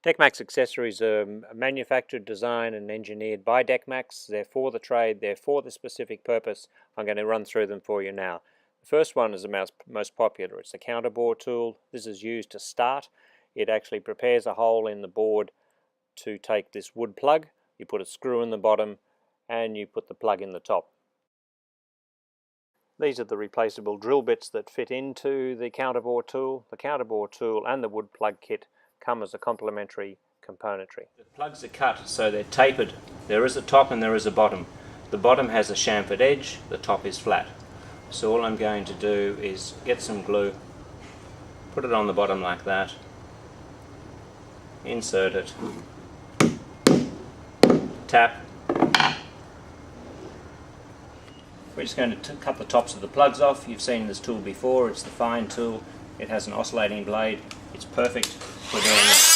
Decmax accessories are manufactured, designed and engineered by Decmax. They're for the trade, they're for the specific purpose. I'm going to run through them for you now. The first one is the most popular. It's the counterbore tool. This is used to start. It actually prepares a hole in the board to take this wood plug. You put a screw in the bottom and you put the plug in the top. These are the replaceable drill bits that fit into the counterbore tool. The counterbore tool and the wood plug kit come as a complementary componentry. The plugs are cut so they're tapered. There is a top and there is a bottom. The bottom has a chamfered edge, the top is flat. So all I'm going to do is get some glue, put it on the bottom like that, insert it, tap. We're just going to cut the tops of the plugs off. You've seen this tool before. It's the fine tool. It has an oscillating blade. It's perfect for doing this.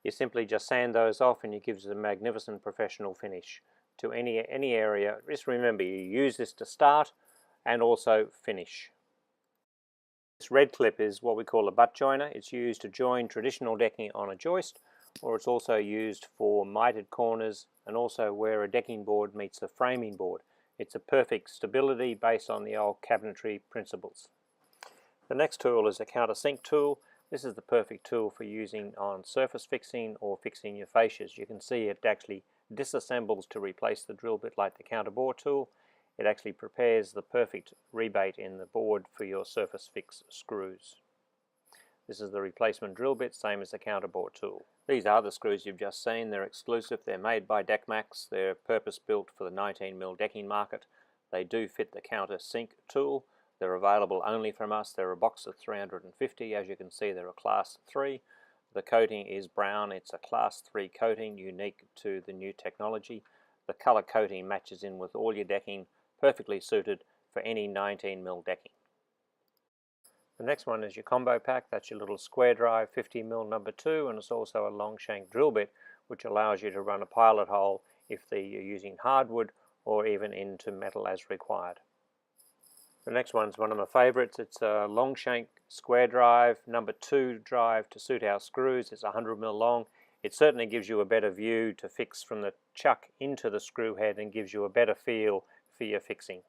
You simply just sand those off and it gives it a magnificent professional finish to any area. Just remember, you use this to start and also finish. This red clip is what we call a butt joiner. It's used to join traditional decking on a joist, or it's also used for mitered corners and also where a decking board meets a framing board. It's a perfect stability based on the old cabinetry principles. The next tool is a COUNTERSINK tool. This is the perfect tool for using on surface fixing or fixing your fascias. You can see it actually disassembles to replace the drill bit like the counterbore tool. It actually prepares the perfect rebate in the board for your surface fix screws. This is the replacement drill bit, same as the counterbore tool. These are the screws you've just seen. They're exclusive. They're made by Decmax. They're purpose built for the 19mm decking market. They do fit the COUNTERSINK tool. They're available only from us. They're a box of 350. As you can see, they're a class 3. The coating is brown. It's a class 3 coating, unique to the new technology. The color coating matches in with all your decking, perfectly suited for any 19mm decking. The next one is your combo pack. That's your little square drive 50mm number 2, and it's also a long shank drill bit which allows you to run a pilot hole if you're using hardwood or even into metal as required. The next one's one of my favorites. It's a long shank square drive number 2 drive to suit our screws. It's 100mm long. It certainly gives you a better view to fix from the chuck into the screw head and gives you a better feel for your fixing.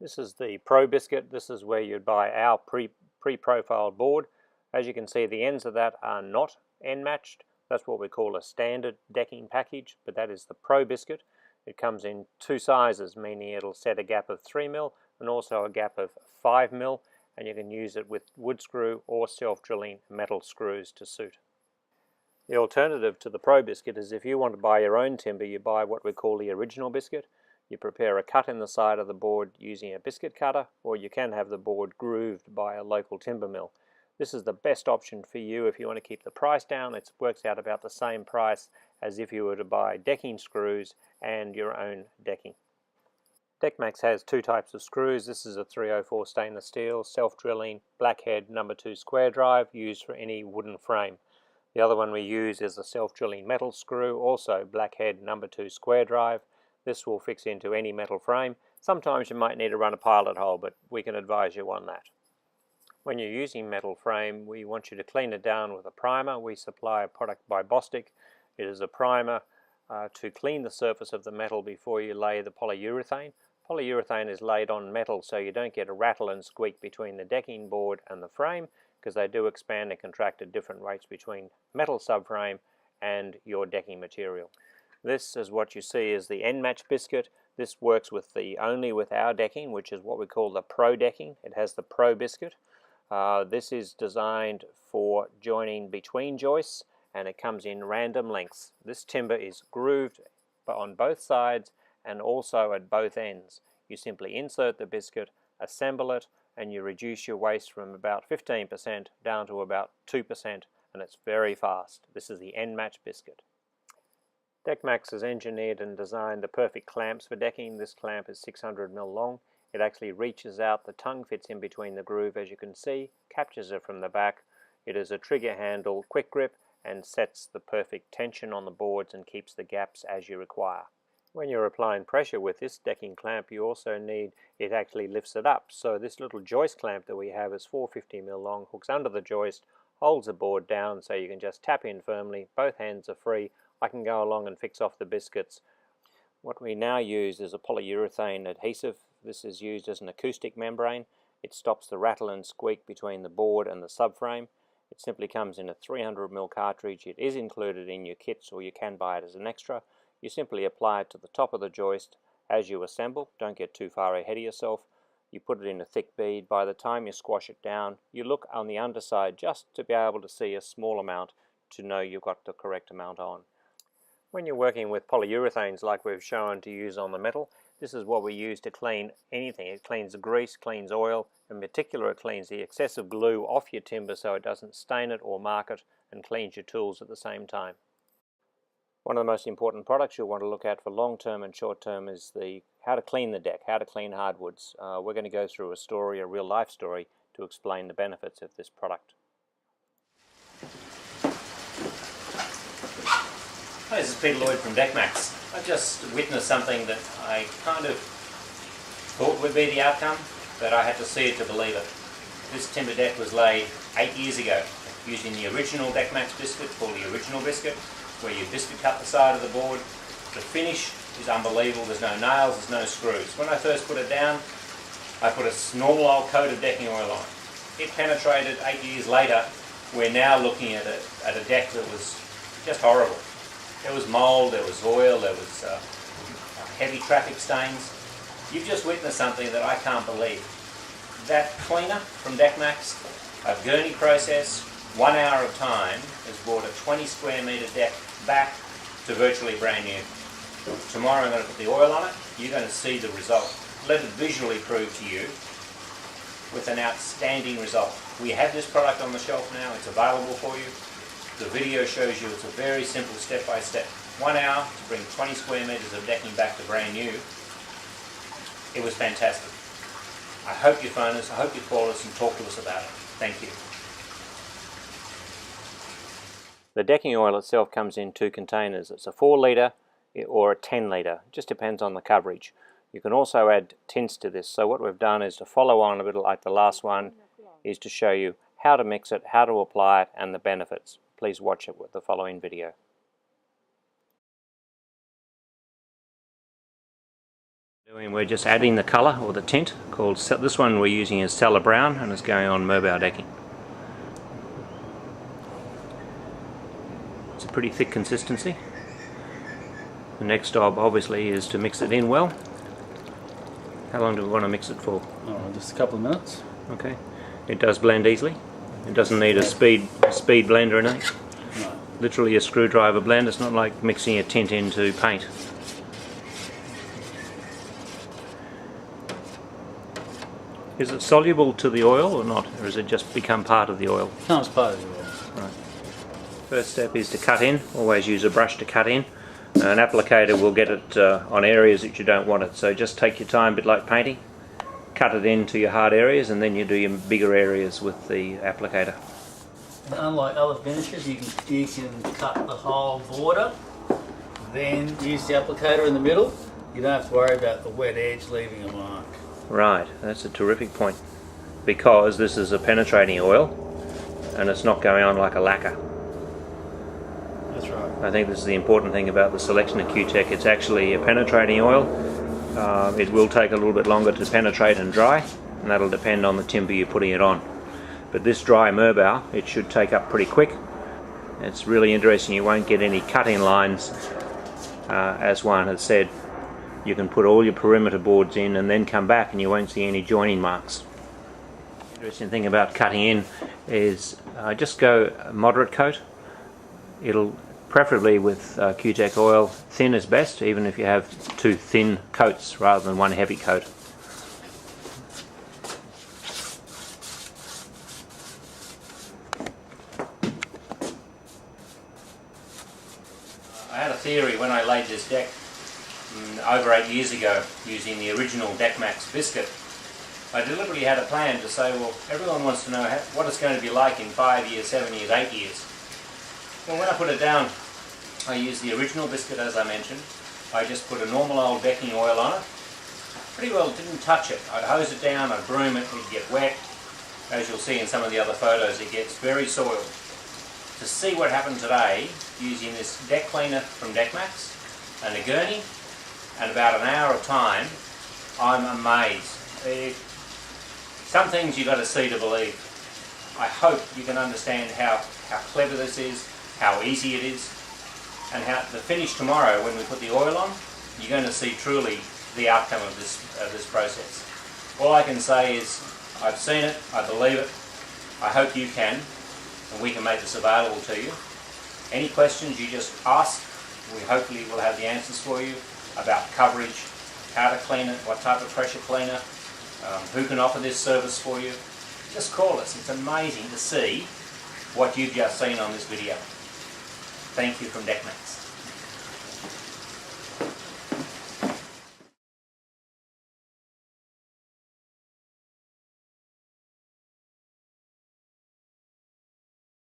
This is the Pro Biscuit. This is where you'd buy our pre-profiled board. As you can see, the ends of that are not end matched. That's what we call a standard decking package, but that is the Pro Biscuit. It comes in 2 sizes, meaning it'll set a gap of 3mm and also a gap of 5mm, and you can use it with wood screw or self-drilling metal screws to suit. The alternative to the Pro Biscuit is if you want to buy your own timber, you buy what we call the original biscuit. You prepare a cut in the side of the board using a biscuit cutter, or you can have the board grooved by a local timber mill. This is the best option for you if you want to keep the price down. It works out about the same price as if you were to buy decking screws and your own decking. Decmax has 2 types of screws. This is a 304 stainless steel, self-drilling, blackhead number 2 square drive, used for any wooden frame. The other one we use is a self-drilling metal screw, also blackhead number 2 square drive. This will fix into any metal frame. Sometimes you might need to run a pilot hole, but we can advise you on that. When you're using metal frame, we want you to clean it down with a primer. We supply a product by BISCUIT. It is a primer to clean the surface of the metal before you lay the polyurethane. Polyurethane is laid on metal so you don't get a rattle and squeak between the decking board and the frame, because they do expand and contract at different rates between metal subframe and your decking material. This is what you see as the end match biscuit. This works with only with our decking, which is what we call the Pro decking. It has the Pro Biscuit. This is designed for joining between joists, and it comes in random lengths. This timber is grooved on both sides and also at both ends. You simply insert the biscuit, assemble it, and you reduce your waste from about 15% down to about 2%, and it's very fast. This is the end match biscuit. Decmax has engineered and designed the perfect clamps for decking. This clamp is 600mm long. It actually reaches out, the tongue fits in between the groove, as you can see, captures it from the back. It is a trigger handle quick grip and sets the perfect tension on the boards and keeps the gaps as you require. When you're applying pressure with this decking clamp, you also need, it actually lifts it up. So this little joist clamp that we have is 450mm long, hooks under the joist, holds the board down so you can just tap in firmly, both hands are free. I can go along and fix off the biscuits. What we now use is a polyurethane adhesive. This is used as an acoustic membrane. It stops the rattle and squeak between the board and the subframe. It simply comes in a 300mm cartridge. It is included in your kits, or you can buy it as an extra. You simply apply it to the top of the joist as you assemble. Don't get too far ahead of yourself. You put it in a thick bead. By the time you squash it down, you look on the underside just to be able to see a small amount to know you've got the correct amount on. When you're working with polyurethanes like we've shown to use on the metal, this is what we use to clean anything. It cleans the grease, cleans oil, in particular it cleans the excessive glue off your timber so it doesn't stain it or mark it, and cleans your tools at the same time. One of the most important products you'll want to look at for long-term and short-term is how to clean the deck, how to clean hardwoods. We're going to go through a story, a real-life story, to explain the benefits of this product. Hi, this is Peter Lloyd from DeckMax. I just witnessed something that I kind of thought would be the outcome, but I had to see it to believe it. This timber deck was laid 8 years ago using the original DeckMax biscuit, called the original biscuit, where you biscuit cut the side of the board. The finish is unbelievable. There's no nails, there's no screws. When I first put it down, I put a normal old coat of decking oil on it. It penetrated 8 years later. We're now looking at a deck that was just horrible. There was mould, there was oil, there was heavy traffic stains. You've just witnessed something that I can't believe. That cleaner from DeckMax, a gurney process, 1 hour of time, has brought a 20 square metre deck back to virtually brand new. Tomorrow I'm going to put the oil on it. You're going to see the result. Let it visually prove to you with an outstanding result. We have this product on the shelf now. It's available for you. The video shows you it's a very simple step-by-step. 1 hour to bring 20 square metres of decking back to brand new. It was fantastic. I hope you phone us, I hope you call us and talk to us about it. Thank you. The decking oil itself comes in 2 containers. It's a 4 litre or a 10 litre. It just depends on the coverage. You can also add tints to this. So what we've done is to follow on a bit like the last one, is to show you how to mix it, how to apply it, and the benefits. Please watch it with the following video. We're just adding the colour or the tint called, this one we're using is Cellar Brown, and it's going on Merbau decking. It's a pretty thick consistency. The next job obviously is to mix it in well. How long do we want to mix it for? Oh, just a couple of minutes. Okay. It does blend easily. It doesn't need a speed blender or anything. No. Literally a screwdriver blend. It's not like mixing a tint into paint. Is it soluble to the oil or not? Or has it just become part of the oil? Becomes part of the oil. Right. First step is to cut in. Always use a brush to cut in. An applicator will get it on areas that you don't want it. So just take your time, a bit like painting. Cut it into your hard areas, and then you do your bigger areas with the applicator. And unlike other finishes, you can cut the whole border, then use the applicator in the middle. You don't have to worry about the wet edge leaving a mark. Right, that's a terrific point, because this is a penetrating oil and it's not going on like a lacquer. That's right. I think this is the important thing about the selection of Q-Tech. It's actually a penetrating oil. It will take a little bit longer to penetrate and dry, and that'll depend on the timber you're putting it on. But this dry Merbau, it should take up pretty quick. It's really interesting, you won't get any cutting lines. As one has said, you can put all your perimeter boards in and then come back and you won't see any joining marks. The interesting thing about cutting in is just go a moderate coat. It'll preferably with Q-Tech oil, thin is best, even if you have 2 thin coats rather than 1 heavy coat. I had a theory when I laid this deck over 8 years ago using the original DeckMax biscuit. I deliberately had a plan to say, well, everyone wants to know what it's going to be like in 5 years, 7 years, 8 years. Well, when I put it down, I used the original biscuit as I mentioned. I just put a normal old decking oil on it. Pretty well didn't touch it. I'd hose it down, I'd broom it, it'd get wet. As you'll see in some of the other photos, it gets very soiled. To see what happened today, using this deck cleaner from Deckmax and a gurney, and about an hour of time, I'm amazed. Some things you've got to see to believe. I hope you can understand how clever this is, how easy it is, and how the finish tomorrow when we put the oil on, you're going to see truly the outcome of this process. All I can say is I've seen it, I believe it, I hope you can, and we can make this available to you. Any questions you just ask, we hopefully will have the answers for you about coverage, how to clean it, what type of pressure cleaner, who can offer this service for you. Just call us. It's amazing to see what you've just seen on this video. Thank you from Deckmax.